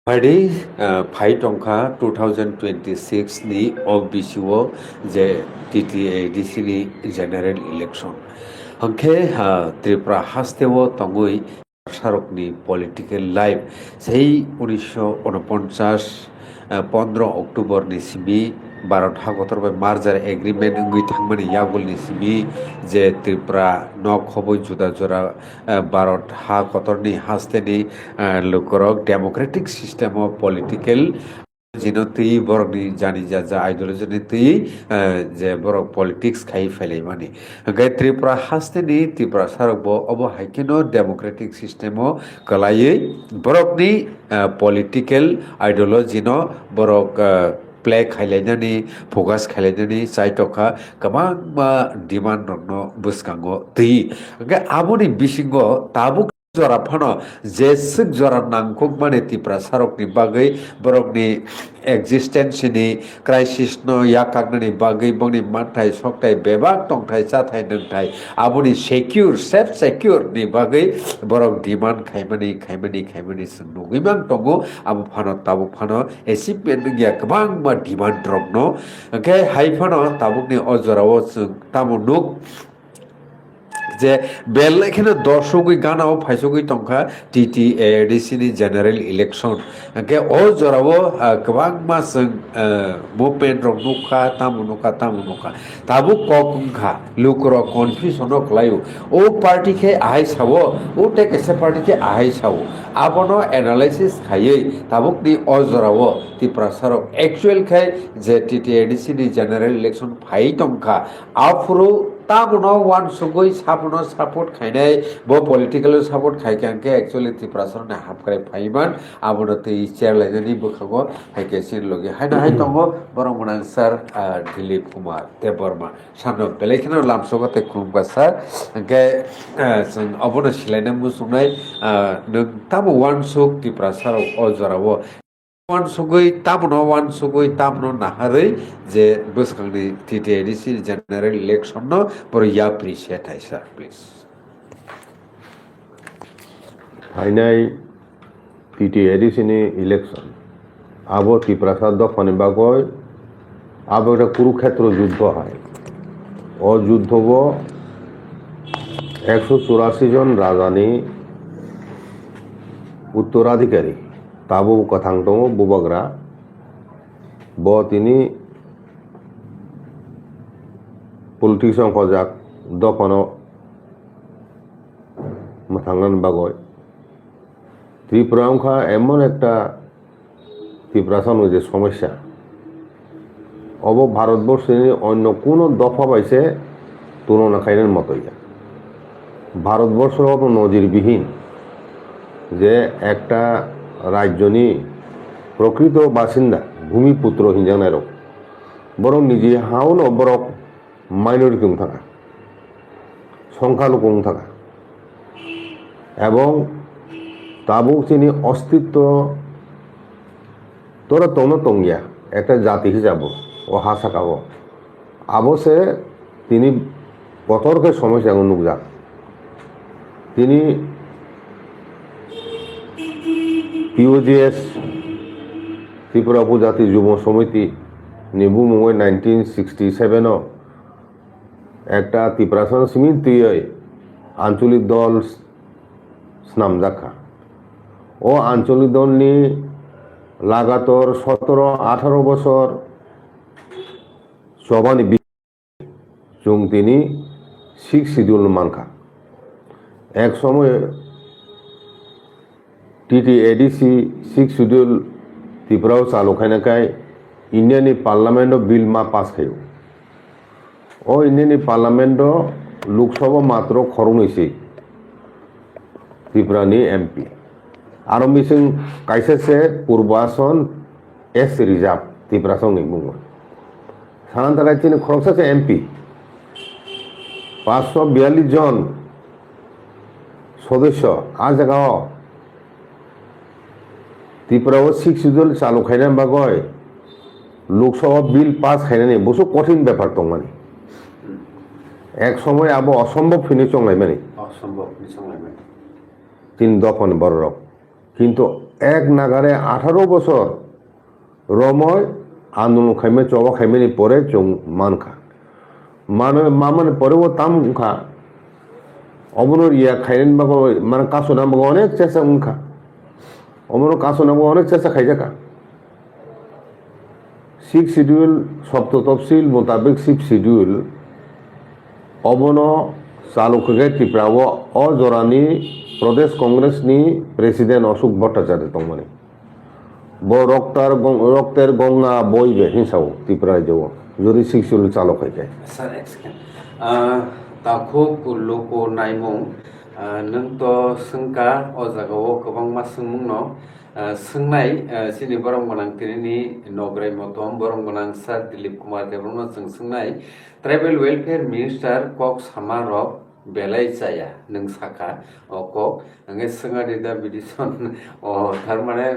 Hari Phai Tongkha 2026 ni OBCO je TTADC ni general election. Hangke Tripura hastewo tongui Sharokni political life sei 1949 15 October ni simi Bharat Hagotor by merger agreement ngui thangmani yagul ni simi je Tripura nok khoboi juda jora Bharat Hagotor ni haste ni lokorok democratic system of political जिनो तई बरक नि जानी जा ideology नि तई जे बरक politics खाई फैलाई माने गे त्रिपुरा हास्ते नि त्रिपुरा सारक बो अब हाइकेनो डेमोक्रेटिक सिस्टेमो कलायै बरक नि पॉलिटिकल आइडियोलॉजी नो बरक प्ले खाइलायनानै फोकस खाइलायनानै चाइटका गोबां डिमान्ड नो बुसकांगो तई गे आबोनि बिसिंगो ताबुक जरा फानो जेसुक जरा नांखुक माने त्रिपुरा सारकनि बागै बरकनि एक्जिस्टेंसनि क्राइसिस नो याकागनि बागै बंनि मानथाय सकथाय बेबाक तंथाय जाथाय नंथाय आबुनि सेक्यूर सेफ सेक्यूर नि बागै बरक डिमान्ड खाइमानि नुगैबां दङो आबु फानो ताबु फानो एचिभमेन्ट गैया गोबां मा डिमान्ड द्रबनो ओंखे हाइ फानो ताबुकनि अजराव जों तामुनुक जे बेलेखिनो दर्शकई गानाव फाइसगई तंखा TTADC नि जनरल इलेक्शन के ओ जरावो गोबां मास मुभमेन्ट रक नुखा तामुनुखा ताबु कखा लुकर कन्फ्यूजन लायो ओ पार्टी के आहाय सावो ओ टेकेसे पार्टी के आहाय सावो आबनो एनालाइसिस खायै ताबुकनि ओ जरावो त्रिपुरा सारक एक्चुअल खाय जे TTADC नि जनरल इलेक्शन फाइ तंखा आफुरो ताबुनो वान सुगै साबुनो सपोर्ट खाइनाय बो पॉलिटिकल सपोर्ट खाइखांके एक्चुअली त्रिपुरा सरने हाबखाय फाइमान आबुनो तै चेयर लाइनानै बोखागो हाइके सिन लगे हायना हाय दंगो बरंगना सर दिलीप कुमार देबबर्मा सानो बेलेखिनो लामसोगते खुलुमगा सर के जों अबुनो सिलायना मुसुनाय नों ताबु वान सुग त्रिपुरा सर अजरावो वान सुगै ताबनो नाहारै जे बोसखांनि TTADC जनरल इलेक्शन नो पर या प्रिशिएट है सर प्लीज फाइनाल TTADC नि इलेक्शन आबो त्रिपुरा साद फनिबागय आबो एक कुरुक्षेत्र युद्ध है ओ युद्धबो 184 जन राजानि उत्तराधिकारी ताबो कथां दङ बुबाग्रा ब तिनि पलिटिक्स खजाक दफानो माथांगन बागय त्रिपुरा अंखा एमन एकटा त्रिपुरा सानो जे समस्या अब भारतबर्षनि अन्य कोनो दफा पाइसे तुलना खाइनार मतया भारतबर्ष नजिरबिहीन जे एकटा राज्यनि प्रकृत बासिन्दा भूमिपुत्र हिंजानाय रक बरं निजे हाउन बरक माइनरिटी थाका संख्यालघु थाका एवं ताबुकनि अस्तित्व तोरा तोनो तंगिया एक जाति हिसाब ओ हासाकाबो आबसे तिनी बतर के समस्या नुकजा तिनी POGS त्रिपुरा उपजाति युव समिति निबु मुंगै 1967 एक त्रिपुरा समिति आंचलिक दल नामजाखा ओ आंचलिक दल नि लागातर 17-18 बছর सभानि जों तिनी 6 शिड्यूल मानखा एक समय TTADC 6 शिड्यूल त्रिपुरा चालू खाइनाखाय इंडियानि पार्लियामेंट बिल मा पास खायो ओ इंडियानि पार्लियामेंट लोकसभा मात्र खरंनैसै त्रिपुरानि MP आरो मिसिं काइसेसे पूर्वासन एस रिजार्व त्रिपुरा संनि बुङो सानान्ताराय तिनि खरंसासे MP 542 जन सदस्य आ जायगायाव त्रिपुरा 6 शिड्यूल चालू खाइना बागय लोकसभा बिल पास खाइनानै बसु कठिन ব্যাপার दं माने एक समय आबो असम्भव फिनि चंलाय माने असम्भव फिनि चंलाय माने तीन दफन बररक किन्तु এক নাগারে 18 বছর রময় আন্দোলন খাইমে চবা খাইমেনি পরে চং মানখা মানে পরেও তামখা অমনোর ইয়া খাইলেন বাবা মানে কাছো নাম অনেক চেষ্টা উনখা অমনো কাছো নাম অনেক চেষ্টা খাইজাকা 6 শিডিউল সপ্ত তফসিল মোতাবেক 6 শিডিউল অবন চালুকে ত্রিপুরাও অজরানি প্রদেশ কংগ্রেসনি প্রেসিডেন্ট অশোক ভট্টাচার্য তংমানি রক্তের গঙ্গা বইবে হিংসাও ত্রিপুরা রাজ্য যদি 6 শিডিউল চালু হয়ে যায় স্যার এক সেকেন্ড তাখো কুল্লুকো নাইমুং नों तो सोंका अ जागायाव गोबां मा सोंमुं न सोंनाय सिनि बरं गोनां तिनि नगराय मतम बरं गोनां सार दिलीप कुमार देवरमन जों सोंनाय ट्राइबेल वेलफेयर मिनिस्टार कक सामारक बेलाय जाया नों साखा कक नोङो सोंगारि दा बिदिसन थारमाने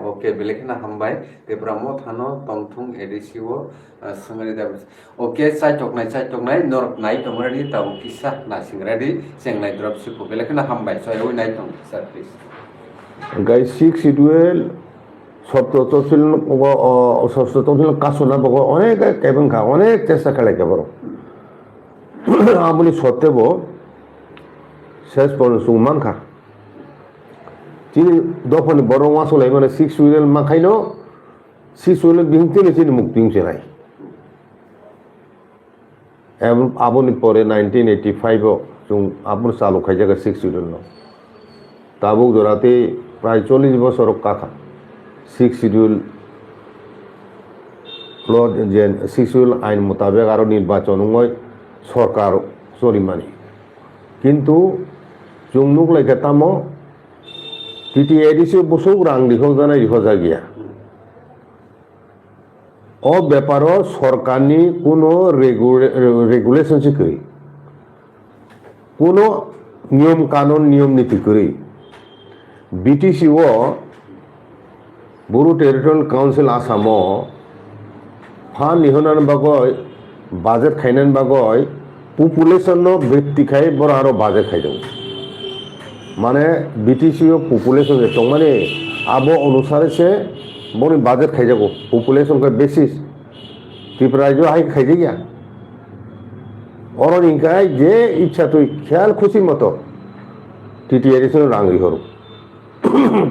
ओके बेलेखना हामबाय देब्रामो थानो तंथुं एडिसिव सोंगारि दा ओके चाइटकनाय नरक नाय तमरानि ताव किसा नासिंग्रादि जेंनाय द्रप सिखौ बेलेखना हामबाय सय नाय दं सर प्लिज गाय 6 শিডিউল সপ্ত তফসিল কাছনা বগো অনেক কেবনখা অনেক চেষ্টা খেলে কেবর আমনি সত্ত্বেও শেষ পর্যন্ত সুমানখা তিনি দফনি বড় মাসলে মানে 6 শিডিউল মাখাইনো 6 শিডিউল বিহিংতিলে তিনি মুক্তি নাই এবং আপনি পরে 1985 जों আপনি চালু খাই জায়গা 6 শিডিউল তাবুক জোড়াতে প্রায় 40 বছর কাকা 6 শিডিউল যে 6 শিডিউল আইন মোতাবেক আরো নির্বাচন হয় সরকার চলিমানি কিন্তু জংনুক লাইকে তামো টিটি এডিসি বসু রাং দিখন জানাই দিখা গিয়া ও ব্যাপারও সরকারনি কোনো রেগুলেশন শিখি কোনো নিয়ম কানুন নিয়ম নীতি করি বিটিসিও বড়ো টেরিটরিয়াল কাউন্সিল আসামও ফান্ড নিহনান বাগয় বাজেট খাইনান বাগয় পপুলেশন বৃত্তি খাই বড় আরো বাজেট খাইদों মানে বিটিসিও পপুলেশন যেত মানে আবো অনুসারে সে বড় বাজেট খাই যাবো পপুলেশন का बेसिस ত্রিপুরা রাজ্য হাই খাই গিয়া और इनकाय जे इच्छा तो ख्याल खुशी मतो टीटीआरएस रांगरी हरु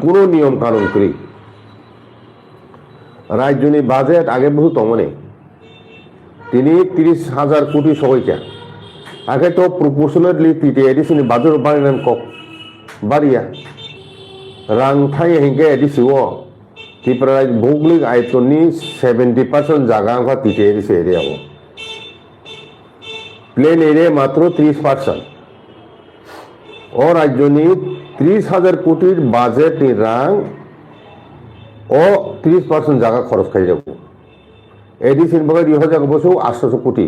কোনো নিয়ম কানুন করি রাজ্যনি বাজেট আগে বহু তমনে তিনি 30,000 কোটি সবাইকা আগে তো প্রপোর্শনালি টিটিআরএস नि বাজেট বাড়ান কক বাড়িয়া রাং থাই হিংকে এডিসিও ত্রিপুরা ভৌগোলিক আয়তননি 70% জায়গা আংখা টিটিআরএস এরিয়াও प्लेन एरिया मात्र 30% और राज्यों 30,000 कोटी बाजेट रांग और 30% जगह खरच खाई जाब एडिसिन बगे 2000 बसो 800 कोटी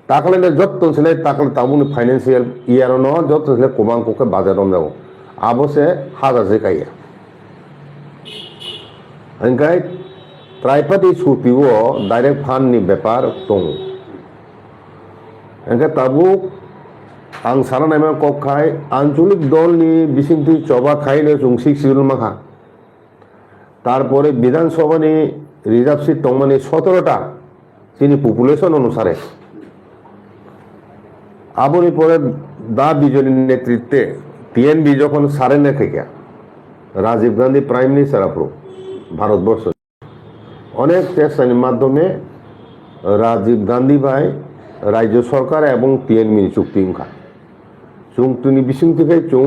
ताकले जत्न से ताकले तामुन फाइनेंशियल ईयर न जत्न से कोबां को बाजार हम जाओ आबो से 1000 से काया अंकाय ट्राइपार्टी सुपिवो डायरेक्ट फांड नि व्यापार दं एंखे ताबुक आं साना नायमा कक खाय आंचलिक दलनि बिसिंथि चबा खायनो जों 6 शिडिउल माखा तारपरे विधानसभानि रिजार्व सीट दंमानि 17टा তিনি পপুলেশন অনুসারে আবনি পরে দা বিজনের নেতৃত্বে টিএনবি যখন সারেন্ডার থেকে Rajiv Gandhi prime minister approve Bharatvarsha অনেক চেষ্টার মাধ্যমে রাজীব গান্ধী ভাই রাজ্য সরকার এবং টিএনবি চুক্তি উঙ্খা চুক্তিনি বিসিং থেকে চুং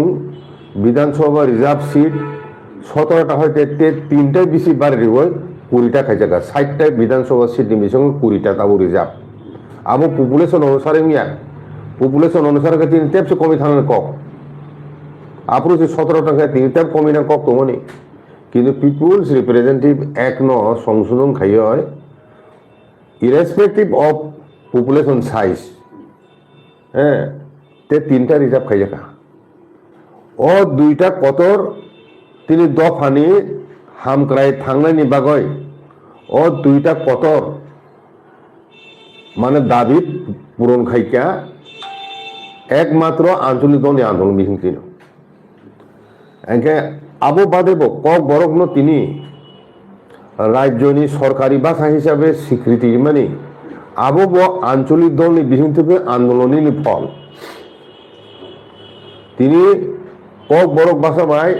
বিধানসভা রিজার্ভ সিট 17টা হইতে 3টাই বেশি বাড়ি হয় 20টা খাই জায়গা 60টা বিধানসভা সিট নিমিশং 20টা তাবো রিজার্ভ আবো পপুলেশন অনুসারে মিয়া পপুলেশন অনুসারে তিনি টেপসে কমি থানার কক আপনি যে 17টা খাই তিনি টেপ কমি না কক তোমনি কিন্তু পিপুলস রিপ্রেজেন্টেটিভ এক ন সংশোধন খাই হয় ইরেসপেক্টিভ অফ পপুলেশন সাইজ হ্যাঁ তে 3টা রিজার্ভ খাই জায়গা ও 2টা কতর তিনি দফানি হামক্রাই থাংনাयनि বাগৈ ও 2টা কতর মানে দাবি পূরণ খাইকা একমাত্র আঞ্চলিক দলনি আন্দোলন বিহিংতিন একে আবো বাদেব কক বরকনো তিনি রাজ্যনি সরকারি ভাষা হিসাবে স্বীকৃতি মানে আবো আঞ্চলিক দলনি বিহিন থেকে আন্দোলনী ফল তিনি কক বরক ভাষা বাই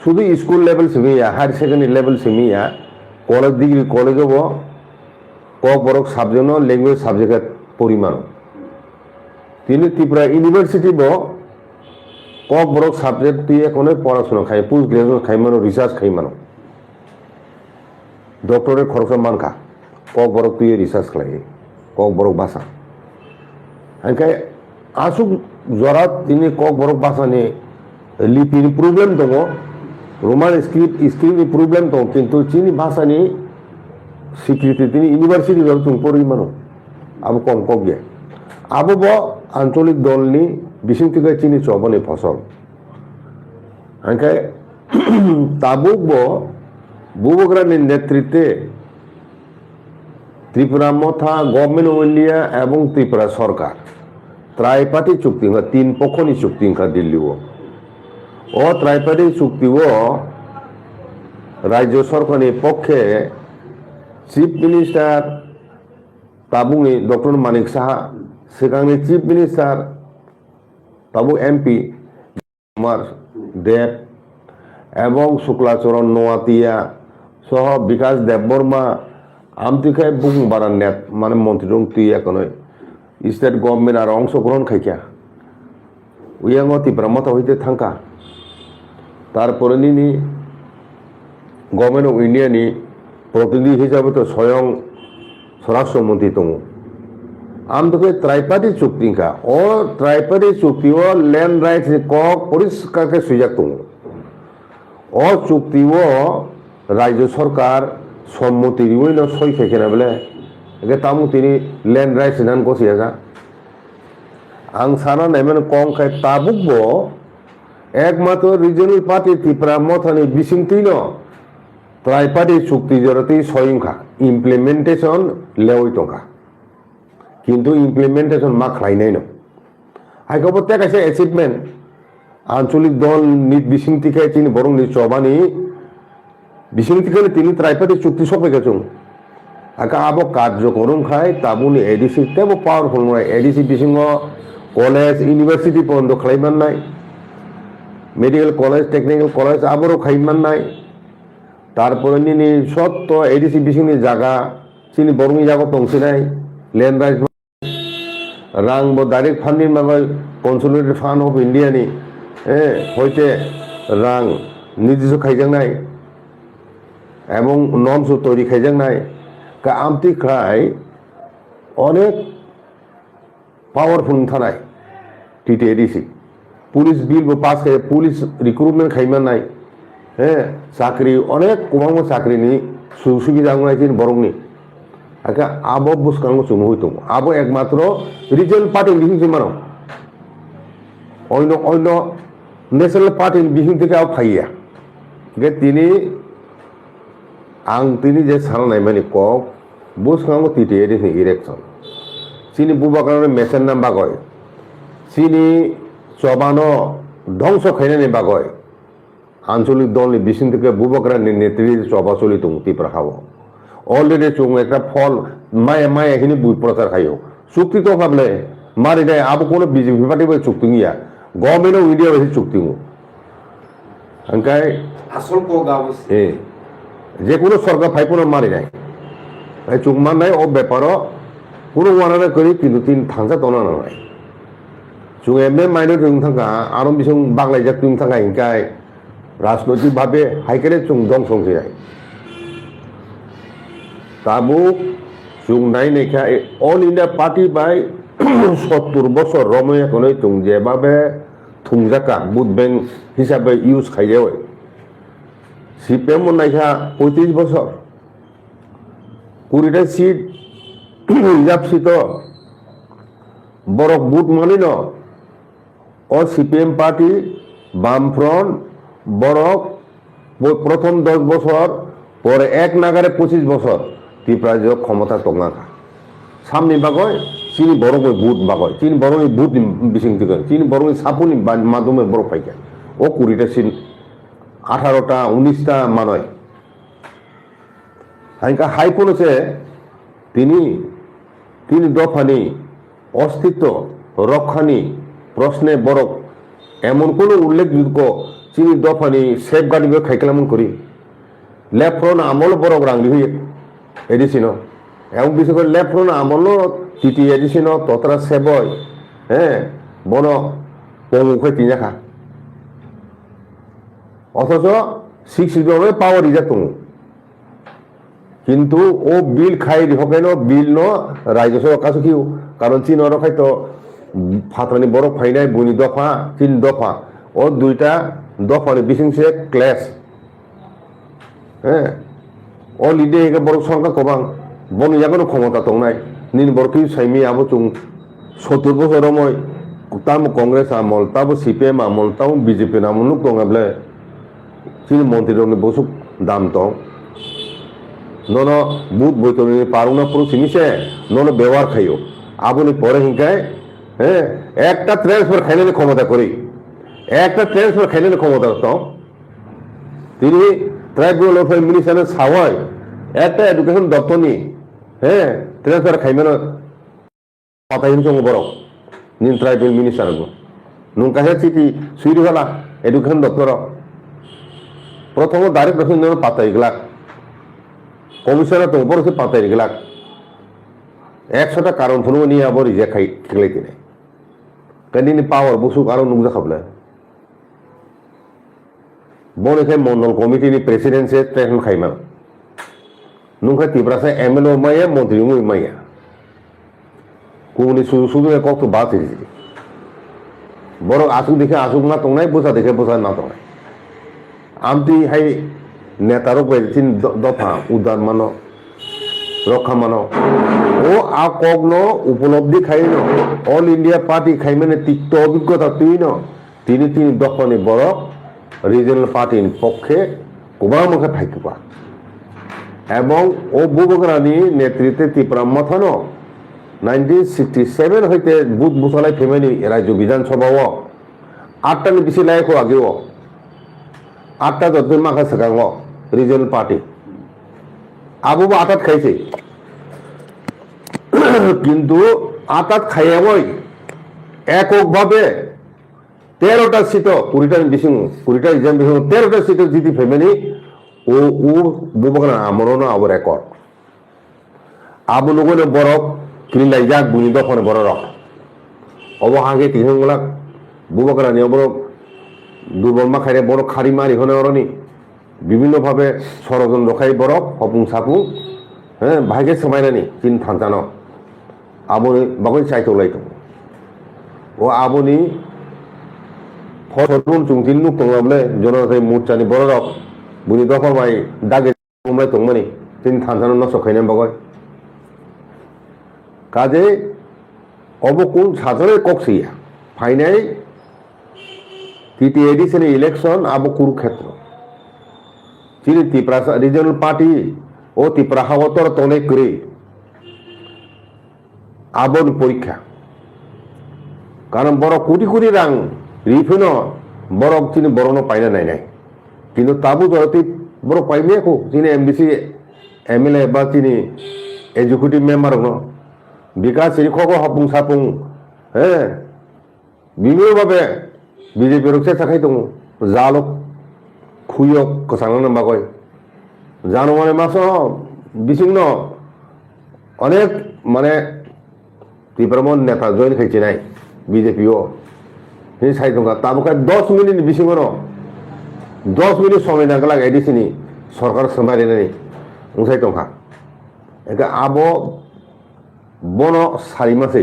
শুধু স্কুল লেভেল সিমিয়া হায়ার সেকেন্ডারি লেভেল সিমিয়া কলেজ ডিগ্রি কলেজ হব কক বরক সাবজেক্ট ল্যাঙ্গুয়েজ সাবজেক্টের পরিমাণ তিনি Tripura university Kokborok subject দিয়ে কোনো পড়াশোনা খাই পোস্ট গ্রাজুয়েট খাইমানো রিসার্চ খাইমানো ডক্টরের খরচ মানকা কক বরক তুই রিসার্চ খাই কক বরক ভাষা ওখানে আসুক জরাত তিনি কক বরক ভাষা নিয়ে লিপির প্রবলেম দङ রোমান স্ক্রিপ্টনি প্রবলেম দङ কিন্তু চিনি ভাষা নিয়ে স্বীকৃতি তিনি ইউনিভার্সিটি তুমি পরিমানো আবো কম কক গিয়ে আবো আঞ্চলিক দলনি বিশিং থেকে চিনি চবনি ফসল ওখানে তাবুক বুবগ্রামের নেতৃত্বে ত্রিপুরা মথা গভর্নমেন্ট অফ ইন্ডিয়া এবং ত্রিপুরা সরকার ত্রাইপাটি চুক্তি তিন পক্ষনি চুক্তি দিল্লি ও ত্রাইপাটি চুক্তি রাজ্য সরকারের পক্ষে chief minister তাবুনি doctor Manik Saha সেখানে চিফ মিনিস্টার তাবু এমপি কুমার দেব এবং শুক্লাচরণ নোয়াতিয়া সহ বিকাশ দেববর্মা আমতিখাই বুকুং বারান নেট মানে মন্ত্রী দং তুই এখন স্টেট গভর্নমেন্ট আর অংশগ্রহণ খাইকা উইয়াং ত্রিপুরা মতো হইতে থাকা তারপরে নিনি গভর্নমেন্ট অফ ইন্ডিয়ানি প্রতিনিধি হিসাবে তো স্বয়ং স্বরাষ্ট্রমন্ত্রী দङ আমতকে ত্রাইপাটি চুক্তিকা ও ত্রাইপাটি চুক্তি ও ল্যান্ড রাইটস কক পরিষ্কারকে সুযোগ দङ ও চুক্তি ও রাজ্য সরকার সম্মতি দিবই সই খেকে না বলে একে তামু তিনি ল্যান্ড রাইটস নান কষিয়াগা আং সানা নাইমেন কম খাই তাবুক একমাত্র রিজনাল পার্টি ত্রিপুরা মথানি বিসিংতি ত্রাইপাটি চুক্তি জড়তেই সয়ংখা ইমপ্লিমেন্টেশন লেওই টকা কিন্তু ইমপ্লিমেন্টেশন মা খাইনাই ন হাইকবর কাছে অ্যাচিভমেন্ট আঞ্চলিক দল বিসিংতি খাই তিনি বরং চবানি বিসিংতি খাইলে তিনি ত্রাইপাটি চুক্তি সপে গেছুন আকা আবো কার্যক্রম খাই তাবুনি এডিসি তেবো পাওয়ারফুল নয় এডিসি বিসিংহ কলেজ ইউনিভার্সিটি পর্যন্ত খাইমান নাই মেডিকেল কলেজ টেকনিক্যাল কলেজ আবারও খাইমান নাই তারপরে নিনি সত্য এডিসি বিসিংনি জায়গা চিনি বরং জায়গা তংসি নাই ল্যান্ড রাইট রাং ডাইরেক্ট ফান্ডিং মাগয় কনসলিডেটেড ফান্ড অফ ইন্ডিয়ানি হইতে রাং নির্দিষ্ট খাইজাং নাই এবং নর্মস তৈরি খাইজাং নাই আমতি খাই অনেক পাওয়ারফুল থানায় TT ADC police bill pass খাই পুলিশ রিক্রুটমেন্ট খাইমান নাই চাকরি অনেক কমাং চাকরি নি সুবিধা নাই বরংনি আগে আবো বুসকাঙ্গ চুমু হইতো আবো একমাত্র রিজনাল পার্টি বিহিং মানো অন্য অন্য ন্যাশনাল পার্টি বিহিং থেকে আও খাইয়া গে তিনি যে সারা নাই মানে কক বুসকাঙ্গ টিটি এডিসি ইলেকশন চিনি বুবা কারণে মেসের নাম বাগয় চিনি চবানো ধ্বংস খাইনানি বাগয় আঞ্চলিক দলনি বিসিং থেকে বুবকরা নেতৃত্বে চবা চলি তুম ত্রিপুরা খাব অলরেডি চুং একটা ফল মায়ে মায়ে এখানে প্রচার খাইও চুক্তি তো ভাবলে মারি দেয় আবো কোনো বিজেপি পার্টি বলে চুক্তি নিয়া গভর্নমেন্ট অফ ইন্ডিয়া বেশি চুক্তি আসল যে কোনো সরকার ফাইপ মারি নাই চুক মান নাই ও ব্যাপারও কোনো ওয়ানা করি কিন্তু তিন থাংসা তনা নাই চুং এমনি মাইনর তুম থাকা আরো বিসং বাংলায় যা তুম থাকা হিংকায় রাজনৈতিকভাবে হাইকেরে চুং দং সংসি নাই তাবুক চুং নাই নাইখা অল ইন্ডিয়া পার্টি বাই 70 বছর রময় এখন চুং যেভাবে থুংজাকা বুথ ব্যাংক হিসাবে ইউজ খাইয়ে সিপিএম নাইখা 35 বছর 20টা সিট রিজার্ভ সিট বরক বুথ মানি ও সিপিএম পার্টি বামফ্রন্ট বরক প্রথম 10 বছর পরে এক নাগারে 25 বছর ত্রিপুরা ক্ষমতা টঙাখা সামনে বাগয় চিনি বরং বুথ বাগয় চিনি বরং বুথ বিসিং চিনি বরং সাপুনি মাধ্যমে বড় পাইকা ও 20টা সিট 18টা 19টা মানয় হাইকা হাই পড়েছে তিনি দফানি অস্তিত্ব রক্ষানি প্রশ্নে বরক এমন কোনো উল্লেখযোগ্য চিনি দফানি সেফ গার্ডিং খাইকেলামন করি লেফ্রন আমল বরক রাঙ্গি হয়ে এডিসিন এবং বিশেষ করে লেফ্রন আমল তিতি এডিসিন ততরা সেবয় হ্যাঁ বন পমুখে তিনাখা অথচ 6 শিডিউলে পাওয়ার ইজা দङ কিন্তু ও বিল খাই হকেন বিল ন রাজ্য সরকার কাছে কিউ কারণ চীন খাইতো ফাতানি বড় ফাইনাই বুনি দফা 3 দফা ও 2টা দফানি বিশিংসে ক্লাস হ্যাঁ ও লিডে একে বড় সরকার কবাং বন ইয়াগনো ক্ষমতা দংনাই নিন বরকি সাইমি আবো চুং 70 বছর মই তাম কংগ্রেস আমল তাবো সিপিএম আমল তাও বিজেপি আমল দঙাবলে চীন মন্ত্রী বসুক দাম দং নন বুধ বৈতরণী পারুনা পুরো চিনিছে নন ব্যবহার খাইও আপনি পরে হিংকায় হ্যাঁ একটা ট্রান্সফার খাইলে ক্ষমতা করি একটা ট্রান্সফার খাইলে ক্ষমতা তো তিনি ট্রাইব্যুনাল অফ মিনিস্টারের সাওয়াই একটা এডুকেশন দপ্তর নি হ্যাঁ ট্রান্সফার খাইমেন পাতা হিংস বড় নিন ট্রাইবেল মিনিস্টার নুনকাহে চিঠি সুইরি হলা এডুকেশন দপ্তর প্রথম ডাইরেক্ট রসুন পাতা এগুলা কমিশনার তো বড় পাতা এগুলা 100টা কারণ ফুলবো নিয়ে আবার রিজেক্ট খেলাইতে নেই কেন পাওয়ার বসুক আরো নুকজা খাবলে বন এখানে মন্ডল কমিটিনি প্রেসিডেন্সে ট্রেন খাইমান নুনখা তিব্রাসে এমএলএ মাইয়া মন্ত্রী মাইয়া কুমনি শুধু কত বাদ এসেছি বড় আসুক দেখে আসুক না তংনাই বোঝা দেখে বোঝা না তংনাই আমতি হাই নেতারও পেয়েছি দফা উদ্ধার মানো রক্ষা মানো ও আকগ্ন উপলব্ধি খাই ন অল ইন্ডিয়া পার্টি খাই মানে তিক্ত অভিজ্ঞতা তিনি দফানি বড় রিজনাল পার্টির পক্ষে গোবা মুখে ফাইকুপা এবং ও বুবগরানি নেতৃত্বে ত্রিপুরা মথানো 1967 হইতে বুধ বুসলাই ফেমেনি রাজ্য বিধানসভাও 8টানি বেশি লাইক আগেও 8টা যতদিন মাখা সেখাং রিজনাল পার্টি আবু আটাত খাইছে কিন্তু আটাত খাইয়াবই এককভাবে 13টা সিট 20টা বেশি 20টা এক্সাম বেশি 13টা সিট জিতি ফেমেনি ও বুবগরা আমরণ আবর রেকর্ড আবু নগনে বরক কিলাই যাক বুনি দফনে বড় রক অবহাগে তিনগুলা বুবগরা নিয়ে বড় দুর্বল মাখাইরে বড় খারি মারি হনে অরনি বিভিন্নভাবে ষড়যন্ত্র খাই বরফ হপুং সাপুং হ্যাঁ ভাইকে সমাইনানি চিন থানতানো আবনি বাগৈ চাইতো লাইতো ও আবনি ফসলুন চুংতিন নুক তংলাবলে জনতাই মুরচানি বড় রক বুনি দফা মাই দাগে তোমলাই তংমানি চিন থানতানো নষ্ট খাইনাম বাগৈ কাজে অবকুল সাধারণের কক্সিয়া ফাইনাই তৃতীয় এডিশনে ইলেকশন আবো কুরুক্ষেত্র চিনি ত্রিপুরা রিজনাল পার্টি ও ত্রিপুরা হাওতর তনে করে আবন পরীক্ষা কারণ বড় কোটি কোটি রাং রিফিন বড় চিনি বড় পাইনা নাই কিন্তু তাবু জড়তি বড় পাইনি আকো চিনি এমবিসি এমএলএ বা চিনি এক্সিকিউটিভ মেম্বার বিকাশ রিখক হপুং সাপুং হ্যাঁ বিভিন্নভাবে বিজেপি রক্ষে থাকাই দङ জালক খুইয়ক কসানো বাগৈ জানো মানে মাস বিচিন্ন অনেক মানে ত্রিপুরামন নেতা জয়েন খাইছে নাই বিজেপিও সেই চাই টকা তাবুকে 10 মিনিট বিচিঙ্গ 10 মিনিট সময় নাগলা এডিসিনি সরকার সোমাই নেই উঠাই টকা একে আব বন 4 মাসে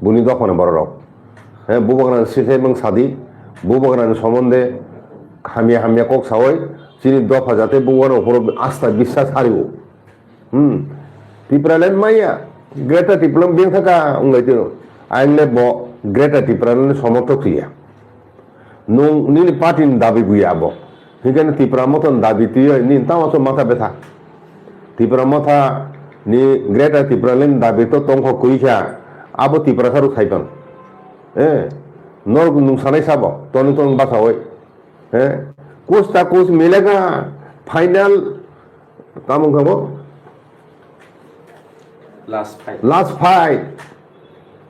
বুনি দফনে বড় রক হ্যাঁ বুবগরান সিসাইমং সাদি বুবগরান সম্বন্ধে হামিয়া হামিয়া কক সাওয়াই চিনি দফা যাতে বুবগরান উপর আস্থা বিশ্বাস হারিব ত্রিপুরালেন মাইয়া গ্রেটার ত্রিপুরাম বেং থাকা উঙ্গাইতে আইনলে ব গ্রেটার ত্রিপুরালেন সমর্থক হইয়া নং নিনি পার্টির দাবি বুইয়া আব সেখানে ত্রিপুরা মতন দাবি তুই নিন তাও মাথা ব্যথা ত্রিপুরা মাথা ni Greater ত্রিপুরালেন দাবি তো তংখ কইছা আবো ত্রিপুরা সারু খাইতন নর নুসানাই সাব তনি তন বাসাওই कुछ ता कुछ मिलेगा फाइनल काम खबो लास्ट फाइट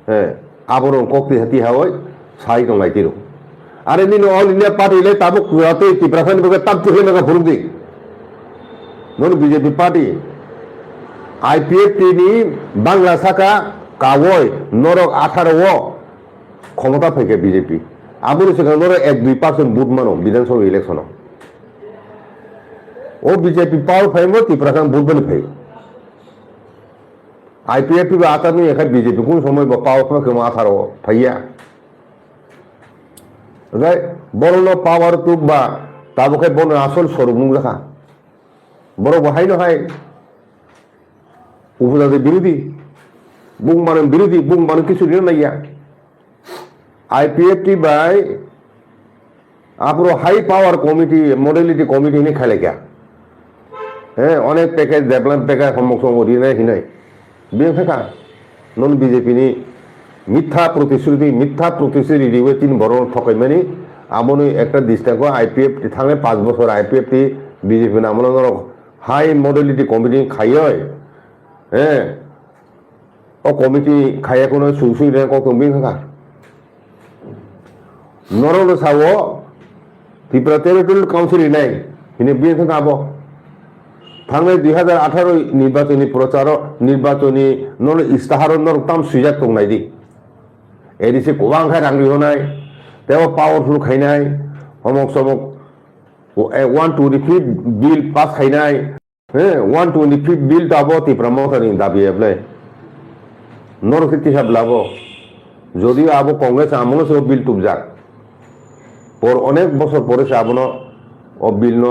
है आबरो कोक्ति हती हावय साइ दं लाइतिरो आरो निनो ऑल इंडिया पार्टी ले ताबो कुराते तिप्राखान बगे तब तुहे नगा फुरुदी नन बीजेपी पार्टी आईपीएफटी नि बांग्ला साका कावय नरक 18 क्षमता फैके बीजेपी आबुनि सिगां नरक 1-2% बुथ मानो विधानसभा इलेक्शनाव ओ बीजेपी पावर फाइमो तिप्राखान बुथ बनि फै आईपीएफटी बा आतानि एखा बीजेपी कुन समय बा पावर फा कमा 18 फैया ओमफ्राय बरनो पावर टु बा ताबोखाय बनो आसल स्वरूप मुं लेखा बर' बाहाय नहाय उपजाति बिरोधी बुंबानो बिरोधी बुंबानो किछु दिन नाया आईपीएफटी बाय आपरो high power committee modality committee ने खाले क्या है अनेक पैकेज डेवलप पैकेज हमक सम ओरिनाय हिनाय बे फेका नन बीजेपी नि मिथ्या प्रतिश्रुति दिबे तीन बरन ठकायमानि आमोनो एकटा दिस्टाको आईपीएफटी थांनाय 5 बছर आईपीएफटी बीजेपी नामनो हाई मडेलिटी कमिटी खायोय हे ओ कमिटी खाया कोनो सुसुइ रे को तुमबिं खा नरनो सावो त्रिपुरा टेरिटरियेल काउन्सिल इनाय हिने बिं खा आबो थांनाय 2018 निर्वाचनी प्रचार निर्वाचनी नन इस्ताहार नर ताम सुइजाक दंनायदि एदिसे गोबांखाय रांगि होनाय तेव पावरफुल खायनाय हमक समक 125 बिल पास खायनाय 125 बिल दाबो त्रिपुरा मथानि दाबि एब्ले नरक हिसाब लाबो যদি आबो कांग्रेस आमनो से बिल तुबजाक पर अनेक बছর পরে সে आबनो ओ बिल न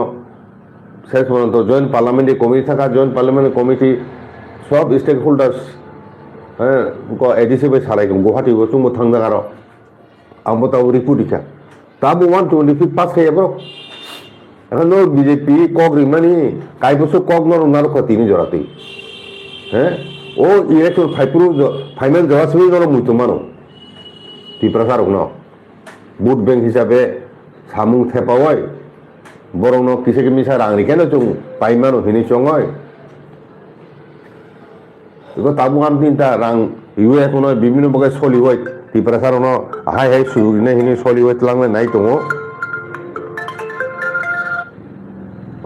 শেষ পর্যন্ত জয়েন্ট পার্লামেন্টারি কমিটি থাকা জয়েন্ট পার্লামেন্টারি কমিটি সব স্টেক হোল্ডার্स एडिसी बाय सालायगोन गुवाहाटी चुंबो थांदों आरो आंबो ताव रिपोर्ट इखा ताबो 125 पास खायाबो এখন बीजेपी कक रिमानी कायबसो कक नर नार खतिनि जराति हैं ओ इलेक्शन फाइनल जवासबि नर मुतमानो तिप्रासार न बुट बैंक हिसाबे सामुं थेपावय बरनो किसे के मिसा रांनि केनो जों पाइमानो हिनि चंगय इको ताबु आम तिनता रां इउ एकोनो बिभिन्न बगे सलिवय तिप्रासार न हाय हाय सुरुगिने हिनि सलिवय तलांनाय नाय दङ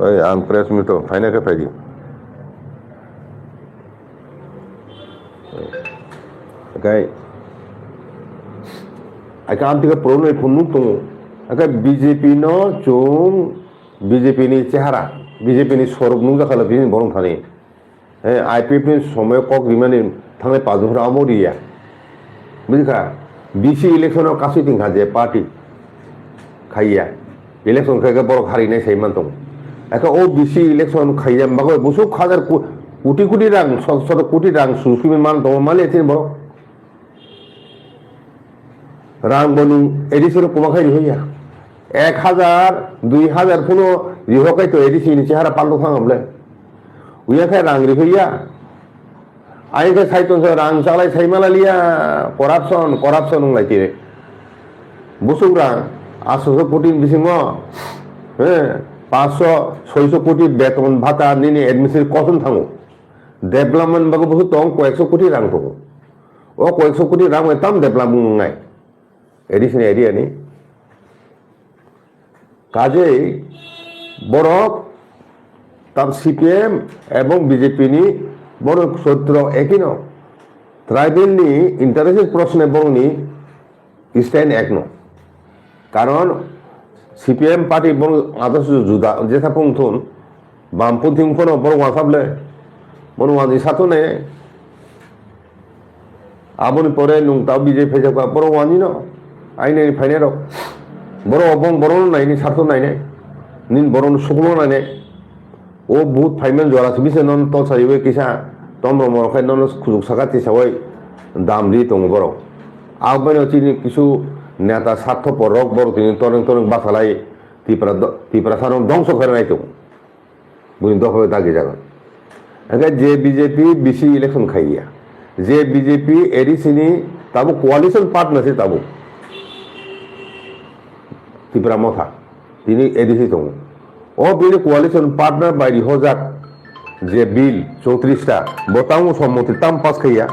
ओइ आं प्रेस मिट फाइनाल फाइदि ओके आका आमतिका प्रब्लेम फुनु दङ आका बीजेपी न जों बीजेपी नि चेहारा बीजेपी नि स्वरूप नु जाखाला बिनि बरं थानि आईपीएफ नि समय कक रिमानि थांनाय 5 बছর आमोरिया बुझिखा बीसी इलेक्शन कासि दिंखा जे पार्टी खाइया इलेक्शन खायगा बर हारिनाय साइमान दं एका ओ बीसी इलेक्शन खाइया मागो बुसु हाजार कोटी रां शत कोटी रां सुसुमि मान दं माले थिन बर रां बनु एडिसर कुमाखाय होया 1000 2000 पुनो रिहकाय तो एडिसि नि चेहारा पाल्लो थांगबले उयाखाय रां रिहैया आइखा साइतन रां चालाय साइमालालिया करापसन लाइतिरे बुसु रां 800 कोटी बिसिङो 500 600 कोटी बेतन भाता निनि एडमिशन कसन थाङो डेभलपमेन्ट बागो बहुत दं 100 कोटी रां दं ओ 100 कोटी रां ताम डेभलपमेन्ट नाय एडिसन एरियानि काजे बरक ताम सीपीएम एवं बीजेपी नि बरक सत्र एकिन ट्राइबल नि इंटरेस्ट प्रश्न बरनि स्टैंड एक न कारण सीपीएम पार्टी बर आदर्श जुदा जेथा पंथन बामपन्थी फनो बर वासाबले बर वानि साथने आबनि परे नुंता बीजेपी जाका बर वानि न आइने फाइनेरो बर अबं बर नायनि साथ नायनाय निन बर सुगलो नायनाय ओ बहुत फाइमेन जरास बिसे नन तो साइबे किसा तम रमर खाय नन खुजुक सागाति सावय दामरि दङ बर आबनो चिनि किसु नेता साथ परक बर तिनि तरं बासालाय तिप्रा सारं ध्वंस करनाय दं बुनि दफाय दागि जागोन एका जे बीजेपी बीसी इलेक्शन खाइया जे बीजेपी एडिसिनि ताबो कोalition पार्टनारशिप ताबो त्रिपुरा मथा তিনি এডিসি দङ ও বিল কোয়ালিশন পার্টনার বাইরে হজাক যে বিল 34টা বতাং সম্মতি তাম পাস খাইয়া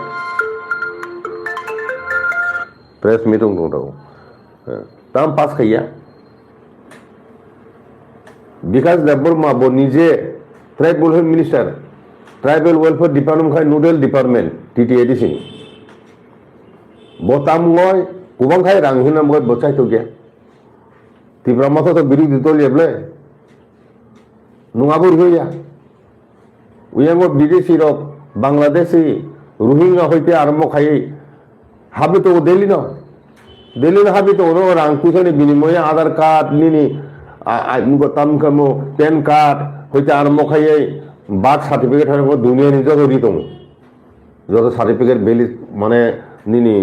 প্রেস মিটিং দङ তাম পাস খাইয়া বিকাশ দেববর্মা বো নিজে tribal welfare minister tribal welfare department খাই নোডেল ডিপার্টমেন্ট টিটিএডিসি বতাম গয় গোबां খাই রাং হিনাম গয় বচাই তো গিয়া ত্রিপুরা মাথা তো বিরোধী দল এবলে নङाबो হইয়া উইয়াঙ্গ বিদেশি রক বাংলাদেশি রোহিঙ্গা হইতে আরম্ভ খাই হাবি তো দিল্লি না হাবি তো রাং কুইছানি বিনিময়ে আধার কার্ড নিনি তামকামো প্যান কার্ড হইতে আরম্ভ খাই বার্থ সার্টিফিকেট হয় দুনিয়া নিজে ধরি দङ যত সার্টিফিকেট বেলি মানে নিনি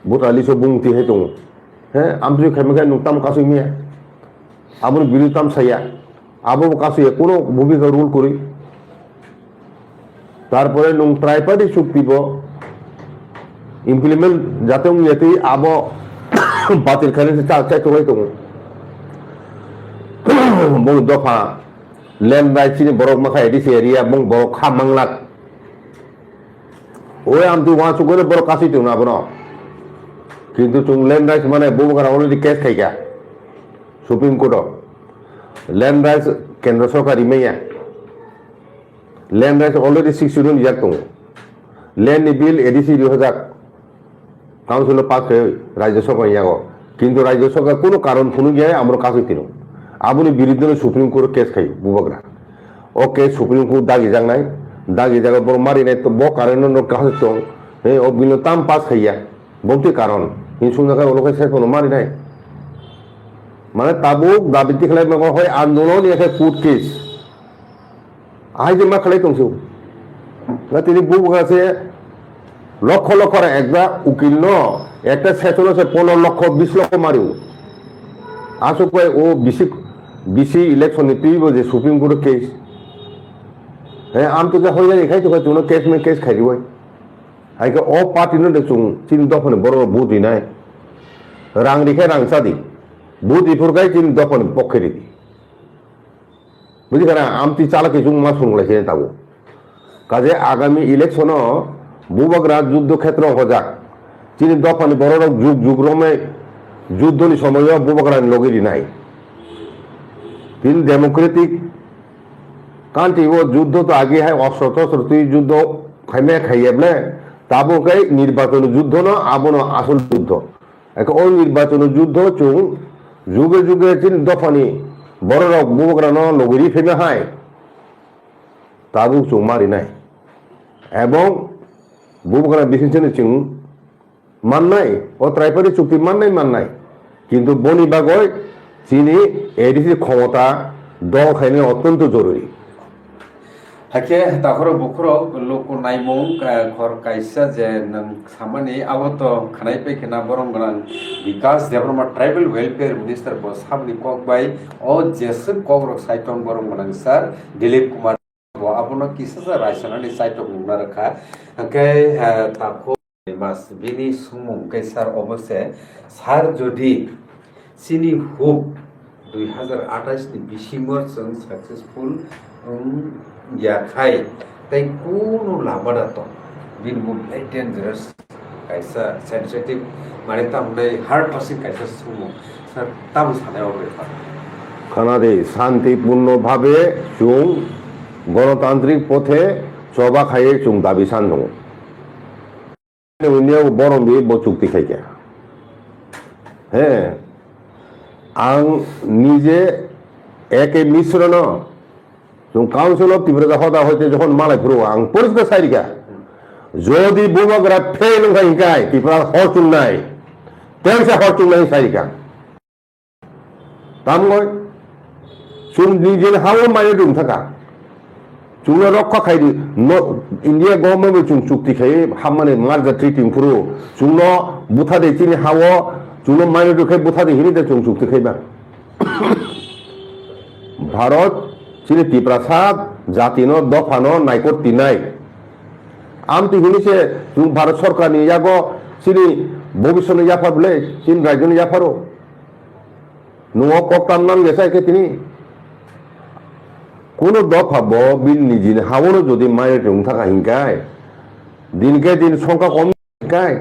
ভোটার লিস্ট বুংতি হে দङ হ্যাঁ আমি খাইমাখাই নুতাম কাসুই মিয়া আবুন বিরুতাম সাইয়া আবু কাসুই কোনো ভূমিকা রোল করি তারপরে নং ট্রাইপার্টি চুক্তিব ইমপ্লিমেন্ট যাতে ইয়াতে আবো বাতিল খাইলে চাইতে হয় দङ বং দফা ল্যান্ড রাইটস नि বরক মাখা এডিসি এরিয়া বং বরক খামাংলাক ওই আমতি ওয়া চুকরে বরক কাসি তো না বনো কিন্তু চুং ল্যান্ড রাইটস মানে বুবগার অলরেডি কেস খাইকা সুপ্রিম কোর্ট ল্যান্ড রাইটস কেন্দ্র সরকার ইমেয়া ল্যান্ড রাইটস অলরেডি 6 শিডিউল ইয়াক দङ land bill ADC 2000 council pass হয় রাজ্য সরকার ইয়াগো কিন্তু রাজ্য সরকার কোনো কারণ কোনো গিয়ে আমরা কাসি তিনো আবুনি বিরুদ্ধে সুপ্রিম কোর্ট কেস খাই বুবগরা ও কেস সুপ্রিম কোর্ট দাগি জায়গা বড় মারি নাই তো ব কারণ কাছে তো ও বিল তাম পাস খাইয়া বলতে কারণ হিংসুক জায়গায় ওলোকে শেষ কোনো মারি নাই মানে তাবুক দাবিতে খেলাই মাগো হয় আন্দোলন এসে কোর্ট কেস আই যে মা খেলাই দংছো না তিনি বুবগাছে লক্ষ লক্ষ একটা উকিল ন একটা সেশন আছে 15 লক্ষ 20 লক্ষ মারিও আসুক ও বিসি ইলেকশন তুই যে সুপ্রিম কোর্ট কেস হ্যাঁ আমি তো হয়ে যায় খাই তো কোনো কেস মে কেস খাই দিব আইকে ও পার্টি নো দেখুন চিন দফনে বড় বুদ্ধি নাই রাং রেখে রাং সাদি বুদ্ধি ফুরগাই চিন দফনে পক্ষে দিদি বুঝি না আমতি চালাকে জুং মা শুনলাইছে তাবো কাজে আগামী ইলেকশন বুবগরা যুদ্ধক্ষেত্র হজাক চিন দফনে বড় যুগ যুগ রমে যুদ্ধনি সময় বুবগরা লগেরি নাই তিন ডেমোক্রেটিক কান্ট্রি ও যুদ্ধ তো আগে হয় অস্ত্র তুই যুদ্ধ খাইমে খাইয়েবলে তাবো কে নির্বাচন যুদ্ধ ন আবনো আসল যুদ্ধ এক ও নির্বাচন যুদ্ধ চুং যুগে যুগে চিন দফানি বড় রক বুবগরা ন লগেরি ফেমে হাই তাবু চুং মারি নাই এবং বুবগরা বিশেষণ চিং মাননাই ও ট্রাইপারি চুক্তি মাননাই কিন্তু বনি বাগয় চিনি এডিসি ক্ষমতা দল খাইনে অত্যন্ত জরুরি হাকে তাখর বুখর লোক নাইমং ঘর কাইসা যে নং সামানি আবত খানাই পেখনা বরংগরান Bikash Debbarma tribal welfare minister বস সামনি কক বাই ও জেসন কগ্রক সাইটং বরংগরান স্যার দিলীপ কুমার আবনো কিসা রাইসনানি সাইটং নুনা রাখা হাকে তাখো মাস বিনি সুমুং কাইসার অবশ্যে স্যার যদি চিনি হুক 2028 नि डिसेम्बर जों सक्सेसफुल याखाय ताई कोनो लाबड़ा तो बिन मुभले डेंजरस कैसा सेंसिटिव माने तामने हार्ट पासिंग कैसा सुमो सर ताम सानायाव बेफार কানাডে শান্তিপূর্ণভাবে চুং গণতান্ত্রিক পথে সভা খাইয়ে চুং দাবি সান দङ উনিয়াव বরং বি ব চুক্তি খাইকে হ্যাঁ आं निजे एके मिश्रण जों काउंसिल अफ त्रिपुरा हदा होते जखन मालाय फुरो आं परिष्कार साइरिका जदि बुबगरा फेल खाइकाय त्रिपुरा हरचुं नाय तेंसे हरचुं नाय साइरिका तामगय जों निजे हाव माने दुं थाका जों रक्षा खाइदि इंडिया गवर्नमेंट जों चुक्ति खाइ हामाने मार्जा ट्रिटिं फुरो जों बुथा दे चिनि हाव চুলো মাইনে ঢুকে বোথা দেখিনি চুং চুক্তি খাইবা ভারত চিনি ত্রিপুরা সাত জাতিন দফানো নাইকটি নাই আমতি হিনিছে চুং ভারত সরকার নি ইয়াগো চিনি ভবিষ্যৎ ইয়াফার বলে চিন রাজ্য নি ইয়াফারো নুয়া কপ্তান নাম গেছে তিনি কোনো দফা ব বিল নিজিনে হাওনো যদি মায়ের টং থাকা হিংকায় দিনকে দিন সংখ্যা কম হিংকায়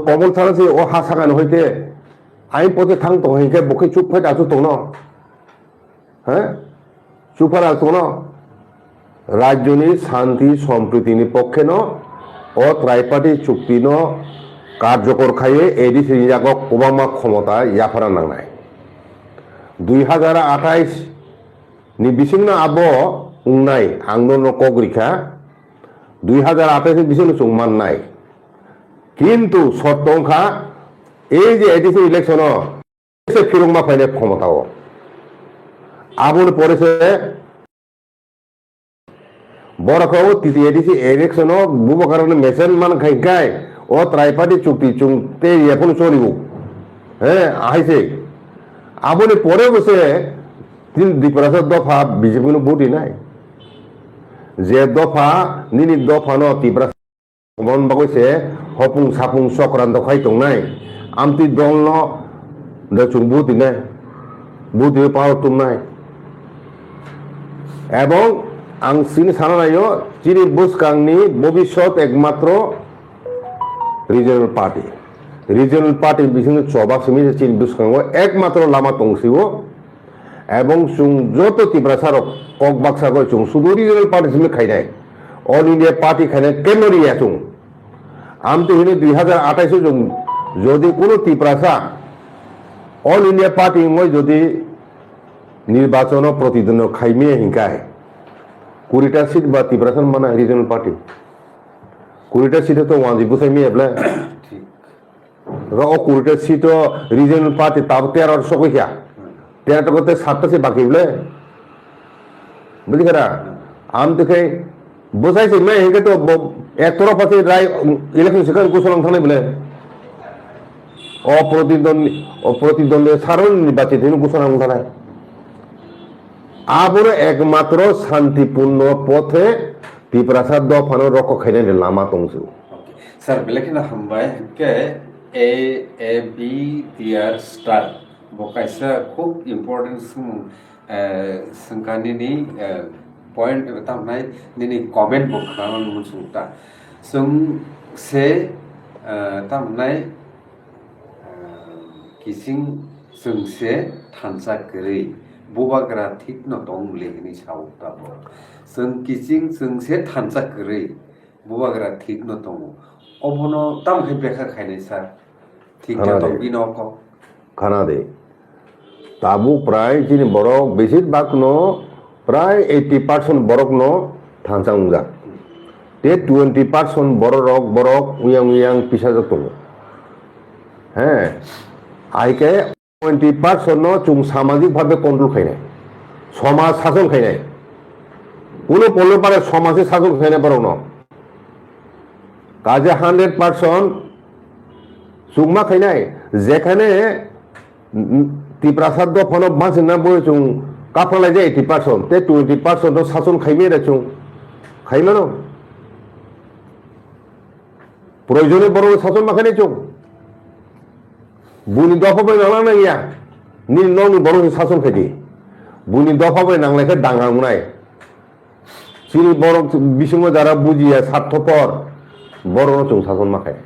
কমল থানাসে ও হাসাগান হইতে আইন পথে থাকতো হিংকায় বকে চুপ ফাইতে আসো তো না হ্যাঁ চুপ ফাইতে আসো না রাজ্যনি শান্তি সম্প্রীতিনি পক্ষে ন ও ত্রাইপাটি চুক্তি ন কার্যকর খাইয়ে এডিসি জাগক ওবামা ক্ষমতা ইয়াফারা নাংনায় 2028 ni bisingna abo ungnai angno no kogrika 2028 ni bisingna sungman nai কিন্তু সত্যংখা এই যে এডিসি ইলেকশন সে ফিরংমা ফাইনে ক্ষমতাও আবুল পরেছে বড়খাও তিতি এডিসি ইলেকশন বুবো কারণে মেসেন মান খাইকাই ও ত্রাইপাটি চুক্তি চুংতে এখন চলিব হ্যাঁ আইছে আবুল পরে বসে তিন দ্বিপ্রাসাদ দফা বিজেপি কোনো ভোটই নাই যে দফা নিনি দফা ন তিপ্রাসাদ মন বাকইছে হপুং সাপুং চক্রান্ত খাইতং নাই আমতি দল ন দচুং ভোটই নাই ভোটই পাওয়ার তুম নাই এবং আং সিনি সানা নাইও চিনি বুসকাংনি ভবিষ্যৎ একমাত্র রিজনাল পার্টি বিসিংনি চবাক সিমি চিনি বুসকাংও একমাত্র লামা তংসিও এবং যত তিপ্রাসারক কক বাক্সা করে চুং শুধু রিজনাল পার্টি সিমি খাইনাই অল ইন্ডিয়া পার্টি খাইনাই কেন রিয়া চুং আমতে হিনে 2028 চুং যদি কোনো তিপ্রাসা অল ইন্ডিয়া পার্টি যদি নির্বাচন প্রতিদ্বন্দ্ব খাইমিয়ে হিংকায় 20টা সিট বা তিপ্রাসান মানে রিজনাল পার্টি 20টা সিটে তো ওয়ান জিবু সাইমি এবলে র 20টা সিট রিজনাল পার্টি তাব 1300 কইয়া 13 করতে 7টা সে বাকি বলে বুঝলি করা আম দেখে বসাইছে মে হেকে তো এক তরফ আছে রায় ইলেকশন সেখানে ঘোষণা থানে বলে অপ্রতিদ্বন্দ্বী সাধারণ নির্বাচিত ঘোষণা থানায় আবরে একমাত্র শান্তিপূর্ণ পথে তিপ্রাসাদ দফানো রক খাইনে Lama তংসু sir বেলেখিনা হামবাই K A B TR star বকাইসা খুব ইম্পর্টেন্ট সংকানিনি পয়েন্ट तामनाय निनि कमेंट बो खालामन मुसुंता जों से तामनाय किसिं जों से थानसा गरै बुबाग्रा थिक न दं लेखनि सावता बो जों किसिं जों से थानसा गरै बुबाग्रा थिक न दं अबनो तामखै बेखा खायनाय सार थिक न दं बिनक खाना दे ताबु प्राय जिनि बरक बेसिरभाग न প্রায় 80% বরক ন থানসা উংজা তে 20% বরক উয়াং পিছা যতং হ্যাঁ আইকে 20% ন চুং সামাজিক ভাবে কন্ট্রোল খাইনাই সমাজ শাসন খাইনাই কোনো পড়লে পারে সমাজে শাসন খাইনাই পারো না কাজে 100% সুগমা খাইনাই যেখানে তিপ্রাসাদ দফানো বাঁচে না বই চুং কাপড়ালাই যে 80% তে 20% শাসন খাইমিয়ে রাখুন খাইল না প্রয়োজনে বড় শাসন মাখানি চোখ বুনি দফা পাই নাংলা না ইয়া নি নং বড় শাসন খাইদি বুনি দফা পাই নাংলাইকে ডাঙাংনাই চিনি বড় বিসঙ্গ যারা বুঝিয়া স্বার্থপর বড় চোখ শাসন মাখায়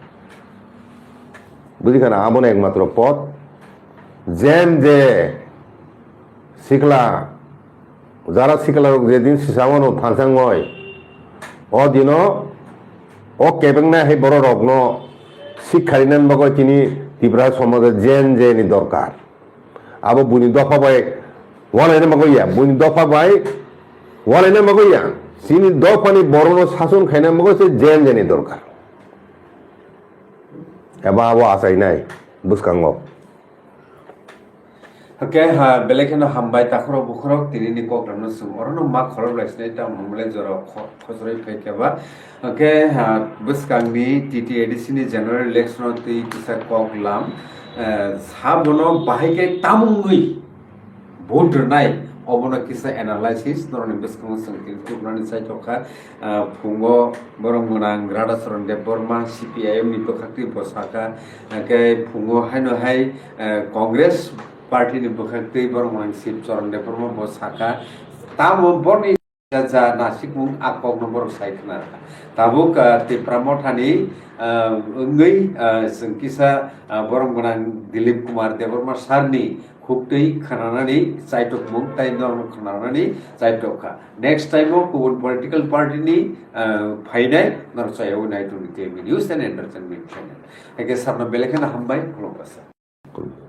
বুঝিখানা আমন একমাত্র পথ যেন যে শিখলা যারা শিখলা যেদিন সিসামন থানসাং হয় অদিন ও কেবেং না হে বড় রগ্ন শিক্ষারি নেন বাগয় তিনি ত্রিপুরা সমাজে জেনি দরকার আবো বুনি দফা বাই ওয়ালাইনে মাগইয়া বুনি দফা বাই ওয়ালাইনে মাগইয়া চিনি দফানি বড় শাসন খাইনা মাগইছে জেনি দরকার এবার আবো আসাই নাই বুসকাঙ্গ Oke, belekena hambai takro bukhro tinini kokramno sum orono ma khoro laisne ta mamle joro khosroi pekeba. Oke, buskangni TTADC ni general election ti kisa koklam sabono bahike tamungui vote nai obono kisa analysis noroni buskang sangtil tubrani sai chokha phungo borong munang grada soron de borma CPIM ni tokhakti bosaka ke phungo haino hai congress पार्टीनि बोखांतै बरं SIP चरण देफोरमा बो साखा तामो बरनि जा नासिक मुं आकब number साइखना Tabuk ते प्रमोथानि ngै sengkisa borong gonang Dilip Kumar Deborma Sarni खुक्तै खानानै चाइटक मुं ताइ नर्म खानानै चाइटका नेक्स्ट टाइम गुबुन पलिटिकल पार्टीनि फाइनाय नरसायाव नायटुनि TV news and entertainment channel एके साबना बेलेखाना हामबाय खुलुमबाय